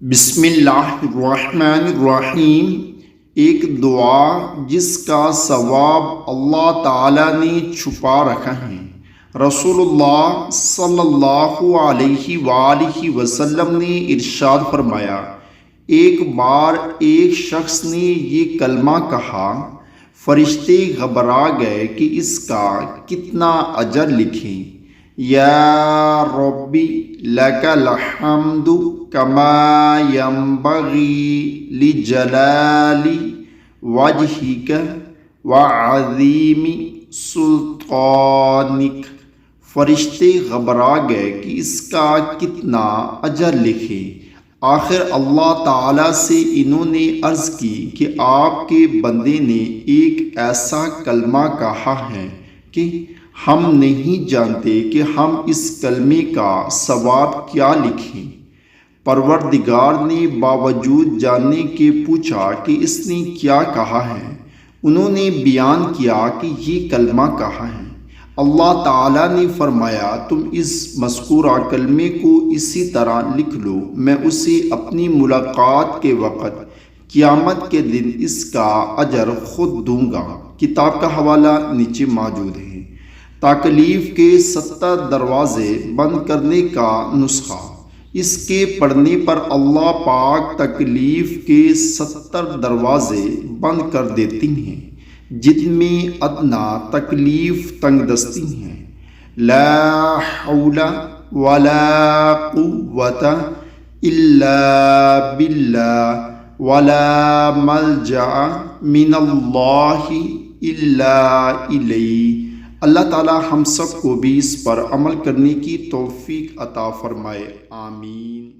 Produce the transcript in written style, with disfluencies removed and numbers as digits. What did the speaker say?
بسم اللہ الرحمن الرحیم۔ ایک دعا جس کا ثواب اللہ تعالیٰ نے چھپا رکھا ہے۔ رسول اللہ صلی اللہ علیہ وآلہ وسلم نے ارشاد فرمایا، ایک بار ایک شخص نے یہ کلمہ کہا، فرشتے گھبرا گئے کہ اس کا کتنا اجر لکھیں۔ یا ربی لک الحمد کما ینبغی لجلال وجہک وعظیم سلطانک۔ فرشتے گھبرا گئے کہ اس کا کتنا اجر لکھے۔ آخر اللہ تعالیٰ سے انہوں نے عرض کی کہ آپ کے بندے نے ایک ایسا کلمہ کہا ہے کہ ہم نہیں جانتے کہ ہم اس کلمے کا ثواب کیا لکھیں۔ پروردگار نے باوجود جاننے کے پوچھا کہ اس نے کیا کہا ہے۔ انہوں نے بیان کیا کہ یہ کلمہ کہا ہے۔ اللہ تعالیٰ نے فرمایا، تم اس مذکورہ کلمے کو اسی طرح لکھ لو، میں اسے اپنی ملاقات کے وقت قیامت کے دن اس کا اجر خود دوں گا۔ کتاب کا حوالہ نیچے موجود ہے۔ تکلیف کے 70 دروازے بند کرنے کا نسخہ۔ اس کے پڑھنے پر اللہ پاک تکلیف کے 70 دروازے بند کر دیتی ہیں، جن میں ادنا تکلیف تنگ دستی ہیں۔ لا حول ولا قوت الا باللہ ولا ملجأ من اللہ الا الیہ۔ اللہ تعالی ہم سب کو بھی اس پر عمل کرنے کی توفیق عطا فرمائے، آمین۔